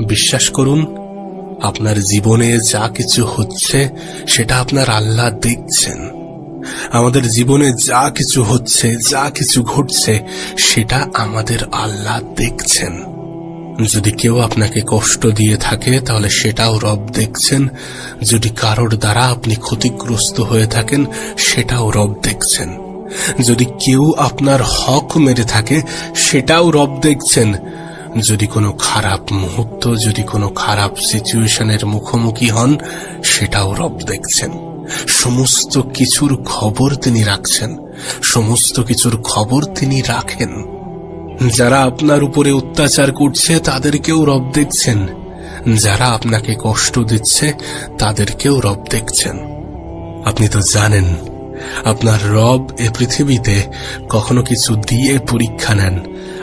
বিশ্বাস করুন, আপনার জীবনে যা কিছু হচ্ছে সেটা আপনার আল্লাহ দেখছেন। আমাদের জীবনে যা কিছু হচ্ছে, যা কিছু ঘটছে, সেটা আমাদের আল্লাহ দেখছেন। যদি কেউ আপনাকে কষ্ট দিয়ে থাকে তাহলে সেটাও রব দেখছেন। যদি কারোর দ্বারা আপনি ক্ষতিগ্রস্ত হয়ে থাকেন সেটাও রব দেখছেন। যদি কেউ আপনার হক মেরে থাকে সেটাও রব দেখছেন। যদি কোনো খারাপ মুহূর্ত, যদি কোনো খারাপ সিচুয়েশনের মুখোমুখি হন, সেটাও রব দেখছেন। সমস্ত কিছুর খবর তিনি রাখছেন, সমস্ত কিছুর খবর তিনি রাখেন। যারা আপনার উপরে অত্যাচার করছে তাদেরকেও রব দেখছেন, যারা আপনাকে কষ্ট দিচ্ছে তাদেরকেও রব দেখছেন। আপনি তো জানেন আপনার রব এ পৃথিবীতে কখনো কিছু দিয়ে পরীক্ষা নেন,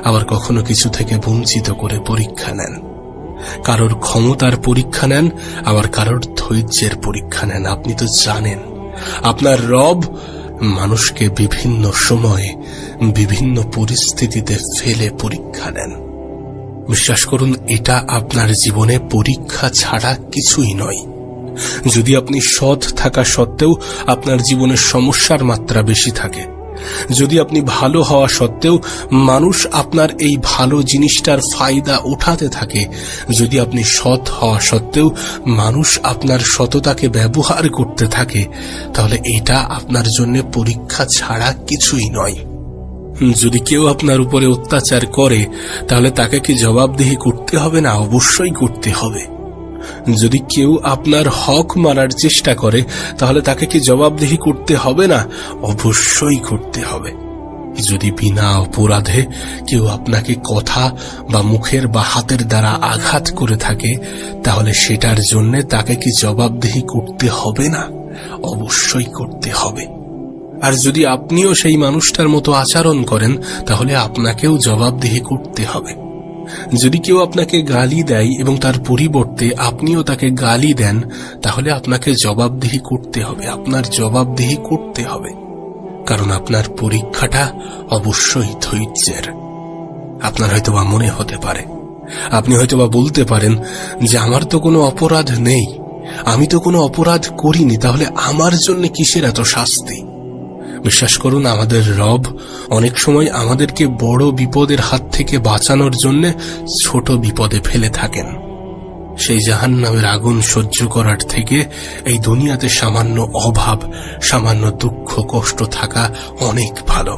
আবার কখনো কিছু থেকে বঞ্চিত করে পরীক্ষা নেন। কারোর ক্ষমতার পরীক্ষা নেন, আবার কারোর ধৈর্যের পরীক্ষা নেন। আপনি তো জানেন আপনার রব মানুষকে বিভিন্ন সময়ে বিভিন্ন পরিস্থিতিতে ফেলে পরীক্ষা নেন। বিশ্বাস করুন, এটা আপনার জীবনে পরীক্ষা ছাড়া কিছুই নয়। যদি আপনি সৎ থাকা সত্ত্বেও আপনার জীবনের সমস্যার মাত্রা বেশি থাকে, যদি আপনি ভালো হওয়া সত্ত্বেও মানুষ আপনার এই ভালো জিনিসটার ফায়দা উঠাতে থাকে, যদি আপনি সৎ হওয়া সত্ত্বেও মানুষ আপনার সততাকে ব্যবহার করতে থাকে, তাহলে এটা আপনার জন্য পরীক্ষা ছাড়া কিছুই নয়। যদি কেউ আপনার উপরে অত্যাচার করে তাহলে তাকে কি জবাবদিহি করতে হবে না? অবশ্যই করতে হবে। যদি কেউ আপনার হক মারার চেষ্টা করে তাহলে তাকে কি জবাবদিহি করতে হবে না? অবশ্যই করতে হবে। যদি বিনা অপরাধে কেউ আপনাকে কথা বা মুখের বা হাতের দ্বারা আঘাত করে থাকে তাহলে সেটার জন্য তাকে কি জবাবদিহি করতে হবে না? অবশ্যই করতে হবে। আর যদি আপনিও সেই মানুষটার মতো আচরণ করেন তাহলে আপনাকেও জবাবদিহি করতে হবে। যদি কেউ আপনাকে গালি দেয় এবং তার পরিবর্তে আপনিও তাকে গালি দেন তাহলে আপনাকে জবাবদিহি করতে হবে, আপনার জবাবদিহি করতে হবে। কারণ আপনার পরীক্ষাটা অবশ্যই ধৈর্যের। আপনার হয়তোবা মনে হতে পারে, আপনি হয়তোবা বলতে পারেন যে আমার তো কোনো অপরাধ নেই, আমি তো কোনো অপরাধ করিনি, তাহলে আমার জন্য কিসের এত শাস্তি? বিশ্বাস করুন, আমাদের রব অনেক সময় আমাদেরকে বড় বিপদের হাত থেকে বাঁচানোর জন্য ছোট বিপদে ফেলে থাকেন। সেই জাহান্নামের আগুন সহ্য করার থেকে এই দুনিয়াতে সামান্য অভাব, সামান্য দুঃখ কষ্ট থাকা অনেক ভালো।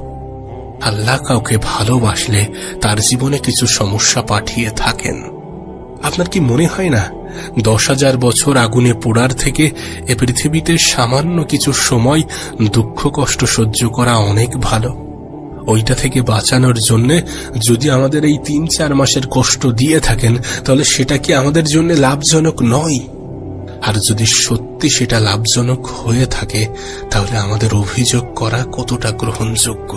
আল্লাহ কাউকে ভালোবাসলে তার জীবনে কিছু সমস্যা পাঠিয়ে থাকেন। আপনার কি মনে হয় না 10,000 বছর আগুনে পোড়ার থেকে এ পৃথিবীতে সামান্য কিছু সময় দুঃখ কষ্ট সহ্য করা অনেক ভালো? ওইটা থেকে বাঁচানোর জন্য যদি আমাদের এই 3-4 মাসের কষ্ট দিয়ে থাকেন তাহলে সেটা কি আমাদের জন্য লাভজনক নয়? আর যদি সত্যি সেটা লাভজনক হয়ে থাকে তাহলে আমাদের অভিযোগ করা কতটা গ্রহণযোগ্য?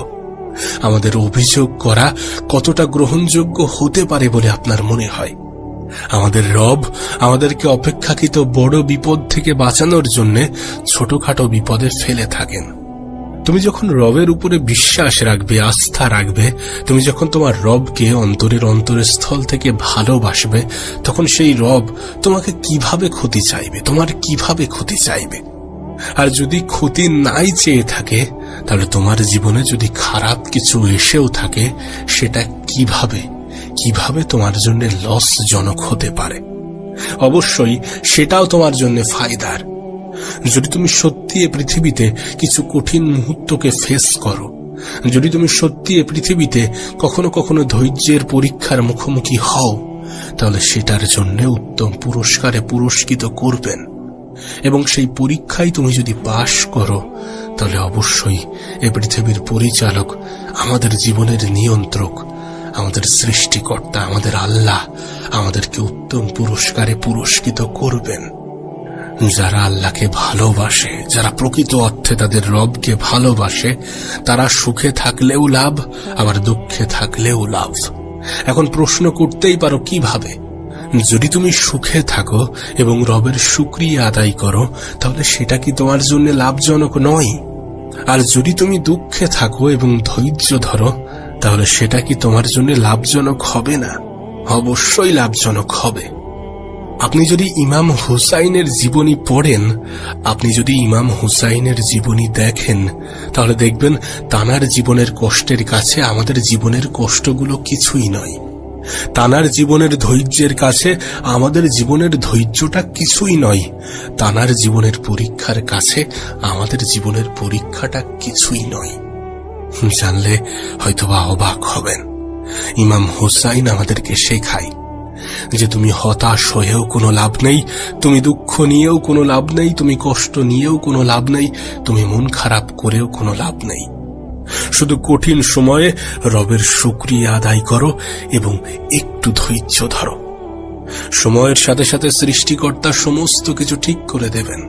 আমাদের অভিযোগ করা কতটা গ্রহণযোগ্য হতে পারে বলে আপনার মনে হয়? আমাদের রব আমাদেরকে অপেক্ষাকৃত বড় বিপদ থেকে বাঁচানোর জন্য ছোটখাটো বিপদে ফেলে থাকেন। তুমি যখন রবের উপরে বিশ্বাস রাখবে, আস্থা রাখবে, তুমি যখন তোমার রবকে অন্তরের অন্তরস্থল থেকে ভালোবাসবে, তখন সেই রব তোমাকে কিভাবে ক্ষতি চাইবে, তোমার কিভাবে ক্ষতি চাইবে? আর যদি ক্ষতি নাই চেয়ে থাকে তাহলে তোমার জীবনে যদি খারাপ কিছু এসেও থাকে সেটা কিভাবে তোমার জন্য লসজনক হতে পারে? অবশ্যই সেটাও তোমার জন্য ফায়দার। যদি তুমি সত্যি এ পৃথিবীতে কিছু কঠিন মুহূর্তকে ফেস করো, যদি তুমি সত্যি এ পৃথিবীতে কখনো কখনো ধৈর্যের পরীক্ষার মুখোমুখি হও, তাহলে সেটার জন্য উত্তম পুরস্কারে পুরস্কৃত করবেন। এবং সেই পরীক্ষায় তুমি যদি পাশ করো তাহলে অবশ্যই এ পৃথিবীর পরিচালক, আমাদের জীবনের নিয়ন্ত্রক, আমাদের সৃষ্টিকর্তা, আমাদের আল্লাহ আমাদেরকে উত্তম পুরস্কারে পুরস্কৃত করবেন। যারা আল্লাহকে ভালোবাসে, যারা প্রকৃত অর্থে তাদের রবকে ভালোবাসে, তারা সুখে থাকলেও লাভ, আবার দুঃখে থাকলেও লাভ। এখন প্রশ্ন করতেই পারো কিভাবে? যদি তুমি সুখে থাকো এবং রবের শুকরিয়া আদায় করো তাহলে সেটা কি তোমার জন্য লাভজনক নয়? আর যদি তুমি দুঃখে থাকো এবং ধৈর্য ধরো তাহলে সেটা কি তোমার জন্য লাভজনক হবে না? অবশ্যই লাভজনক হবে। আপনি যদি ইমাম হুসাইনের জীবনী পড়েন, আপনি যদি ইমাম হুসাইনের জীবনী দেখেন, তাহলে দেখবেন তানার জীবনের কষ্টের কাছে আমাদের জীবনের কষ্টগুলো কিছুই নয়। তানার জীবনের ধৈর্যের কাছে আমাদের জীবনের ধৈর্যটা কিছুই নয়। তানার জীবনের পরীক্ষার কাছে আমাদের জীবনের পরীক্ষাটা কিছুই নয়। জানলে হয়তোবা অবাক হবেন। ইমাম হুসাইন আমাদেরকে শেখায় যে তুমি হতাশ হয়েও কোনো লাভ নেই, তুমি দুঃখ নিয়েও কোনো লাভ নেই, তুমি কষ্ট নিয়েও কোনো লাভ নেই, তুমি মন খারাপ করেও কোনো লাভ নেই। শুধু কঠিন সময়ে রবের শুকরিয়া আদায় করো এবং একটু ধৈর্য ধরো। সময়ের সাথে সাথে সৃষ্টিকর্তা সমস্ত কিছু ঠিক করে দেবেন।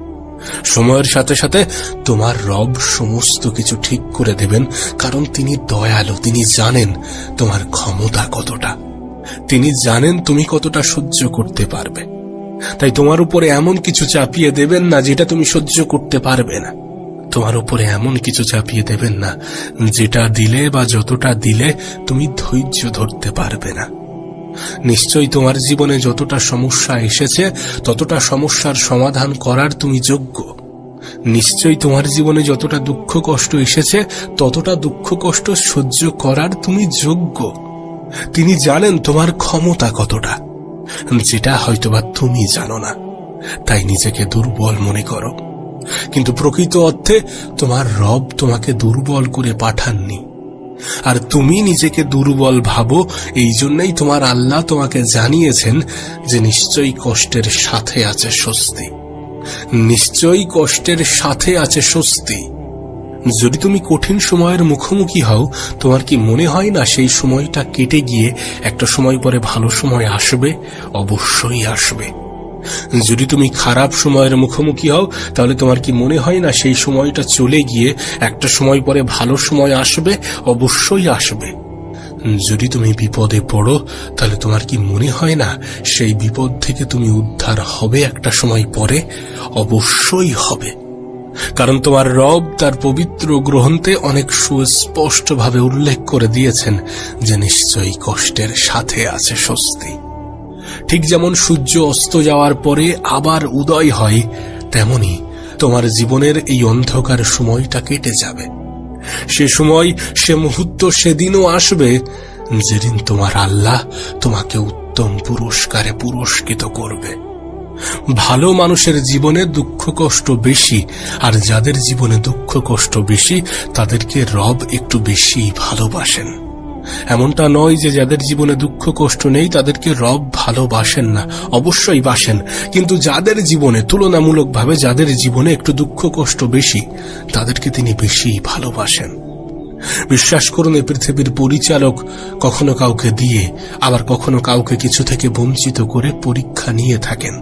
সময়ের সাথে সাথে তোমার রব সমস্ত কিছু ঠিক করে দেবেন, কারণ তিনি দয়ালু। তিনি জানেন তোমার ক্ষমতা কতটা, তিনি জানেন তুমি কতটা সহ্য করতে পারবে। তাই তোমার উপরে এমন কিছু চাপিয়ে দেবেন না যেটা তুমি সহ্য করতে পারবে না। তোমার উপরে এমন কিছু চাপিয়ে দেবেন না যেটা দিলে বা যতটা দিলে তুমি ধৈর্য ধরতে পারবে না। নিশ্চয়ই তোমার জীবনে যতটা সমস্যা এসেছে ততটা সমস্যার সমাধান করার তুমি যোগ্য। নিশ্চয়ই তোমার জীবনে যতটা দুঃখ কষ্ট এসেছে ততটা দুঃখ কষ্ট সহ্য করার তুমি যোগ্য। তিনি জানেন তোমার ক্ষমতা কতটা, যেটা হয়তোবা তুমি জানো না। তাই নিজেকে দুর্বল মনে করো, কিন্তু প্রকৃত অর্থে তোমার রব তোমাকে দুর্বল করে পাঠাননি। আর তুমি নিজেকে দুর্বল ভাবো, এই জন্যই তোমার আল্লাহ তোমাকে জানিয়েছেন যে নিশ্চয়ই কষ্টের সাথে আছে স্বস্তি, নিশ্চয়ই কষ্টের সাথে আছে স্বস্তি। যদি তুমি কঠিন সময়ের মুখোমুখি হও, তোমার কি মনে হয় না সেই সময়টা কেটে গিয়ে একটা সময় পরে ভালো সময় আসবে? অবশ্যই আসবে। যদি তুমি খারাপ সময়ের মুখোমুখি হও, তাহলে তোমার কি মনে হয় না সেই সময়টা চলে গিয়ে একটা সময় পরে ভালো সময় আসবে? অবশ্যই আসবে। যদি তুমি বিপদে পড়ো, তাহলে তোমার কি মনে হয় না সেই বিপদ থেকে তুমি উদ্ধার হবে একটা সময় পরে? অবশ্যই হবে। কারণ তোমার রব তার পবিত্র গ্রন্থে অনেক সুস্পষ্টভাবে উল্লেখ করে দিয়েছেন যে নিশ্চয়ই কষ্টের সাথে আছে স্বস্তি। ঠিক যেমন সূর্য অস্ত যাওয়ার পরে আবার উদয় হয়, তেমনি তোমার জীবনের এই অন্ধকার সময়টা কেটে যাবে। সে সময়, সে মুহূর্ত, সেদিনও আসবে যেদিন তোমার আল্লাহ তোমাকে উত্তম পুরস্কারে পুরস্কৃত করবে। ভালো মানুষের জীবনে দুঃখ কষ্ট বেশি, আর যাদের জীবনে দুঃখ কষ্ট বেশি তাদেরকে রব একটু বেশি ভালোবাসেন। এমনটা নয় যে যাদের জীবনে দুঃখ কষ্ট নেই তাদেরকে রব ভালোবাসেন না, অবশ্যই বাসেন। কিন্তু যাদের জীবনে তুলনামূলকভাবে যাদের জীবনে একটু দুঃখ কষ্ট বেশি, তাদেরকে তিনি বেশি ভালোবাসেন। বিশ্বাস করুন, এই পৃথিবীর পরিচালক কখনো কাউকে দিয়ে আবার কখনো কাউকে কিছু থেকে বঞ্চিত করে পরীক্ষা নিয়ে থাকেন।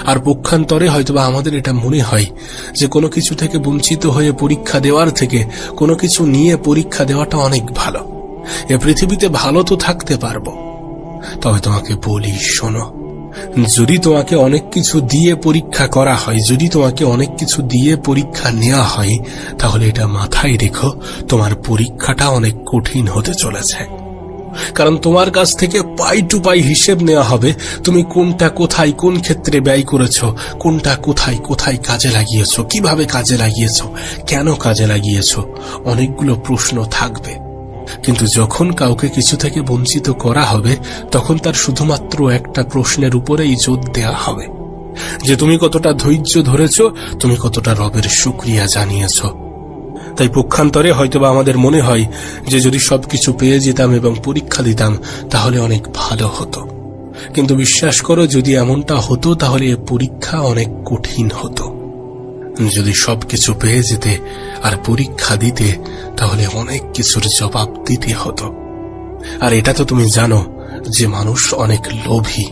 আর পক্ষান্তরে হয়তোবা আমাদের এটা মনে হয় যে কোনো কিছু থেকে বঞ্চিত হয়ে পরীক্ষা দেওয়ার থেকে কোনো কিছু নিয়ে পরীক্ষা দেওয়াটা অনেক ভালো। এ পৃথিবীতে ভালো তো থাকতে পারবো, তবে তোমাকে বলি শোনো, যদি তোমাকে অনেক কিছু দিয়ে পরীক্ষা করা হয়, যদি তোমাকে অনেক কিছু দিয়ে পরীক্ষা নেওয়া হয়, তাহলে এটা মাথায় রেখো, তোমার পরীক্ষাটা অনেক কঠিন হতে চলেছে। কারণ তোমার কাছ থেকে পাই টু পাই হিসেব নেওয়া হবে। তুমি কোনটা কোথায় কোন ক্ষেত্রে ব্যয় করেছো, কোনটা কোথায় কোথায় কাজে লাগিয়েছো, কিভাবে কাজে লাগিয়েছো, কেন কাজে লাগিয়েছো, অনেকগুলো প্রশ্ন থাকবে। কিন্তু যখন কাউকে কিছু থেকে বঞ্চিত করা হবে, তখন তার শুধুমাত্র একটা প্রশ্নের উপরেই জোর দেয়া হবে যে তুমি কতটা ধৈর্য ধরেছো, তুমি কতটা রবের শুকরিয়া জানিয়েছো। তাই পক্ষান্তরে হয়তোবা আমাদের মনে হয় যে যদি সবকিছু পেয়ে যেতাম এবং পরীক্ষা দিতাম তাহলে অনেক ভালো হতো। কিন্তু বিশ্বাস করো, যদি এমনটা হতো তাহলে এ পরীক্ষা অনেক কঠিন হতো। যদি সবকিছু পেয়ে যেতে আর পরীক্ষা দিতে, তাহলে অনেক কিছুর জবাব দিতে হতো। আর এটা তো তুমি জানো যে মানুষ অনেক লোভী।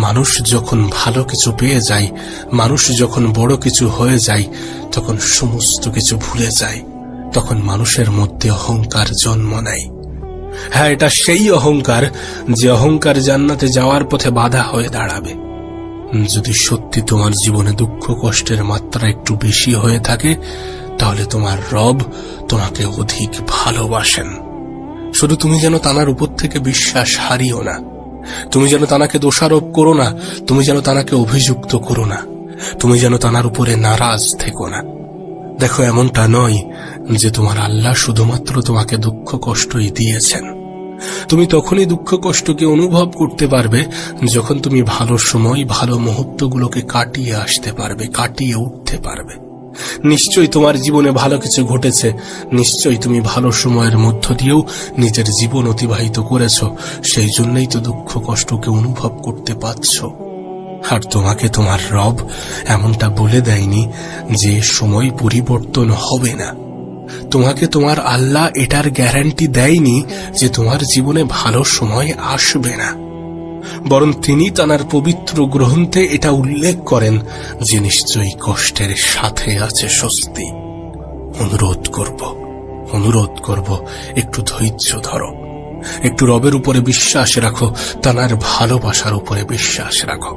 মানুষ যখন ভালো কিছু পেয়ে যায়, মানুষ যখন বড় কিছু হয়ে যায়, তখন সমস্ত কিছু ভুলে যায়। তখন মানুষের মধ্যে অহংকার জন্ম নেয়। হ্যাঁ, এটা সেই অহংকার যে অহংকার জান্নাতে যাওয়ার পথে বাধা হয়ে দাঁড়াবে। যদি সত্যি তোমার জীবনে দুঃখ কষ্টের মাত্রা একটু বেশি হয়ে থাকে, তাহলে তোমার রব তোমাকে অধিক ভালোবাসেন। শুধু তুমি যেন তাঁর উপর থেকে বিশ্বাস হারিও না। তুমি যেন তানাকে দোষারোপ করো না, তুমি যেন তানাকে অভিযুক্ত করো না, তুমি যেন তানার উপরে নারাজ থেকো না। দেখো, এমনটা নয় যে তোমার আল্লাহ শুধুমাত্র তোমাকে দুঃখ কষ্টই দিয়েছেন। তুমি তখনই দুঃখ কষ্টকে অনুভব করতে পারবে যখন তুমি ভালো সময়, ভালো মুহূর্তগুলোকে কাটিয়ে আসতে পারবে, কাটিয়ে উঠতে পারবে। নিশ্চয়ই তোমার জীবনে ভালো কিছু ঘটেছে, নিশ্চয়ই তুমি ভালো সময়ের মধ্য দিয়েও নিজের জীবন অতিবাহিত করেছ, সেই জন্যই তো দুঃখ কষ্টকে অনুভব করতে পারছ। আর তোমাকে তোমার রব এমনটা বলে দেয়নি যে সময় পরিবর্তন হবে না। তোমাকে তোমার আল্লাহ এটার গ্যারান্টি দেয়নি যে তোমার জীবনে ভালো সময় আসবে না, বরং তিনি তাঁর পবিত্র গ্রন্থে এটা উল্লেখ করেন যে নিশ্চয়ই কষ্টের সাথে আছে স্বস্তি। অনুরোধ করব একটু ধৈর্য ধরো, একটু রবের উপরে বিশ্বাস রাখো, তাঁর ভালোবাসার উপরে বিশ্বাস রাখো।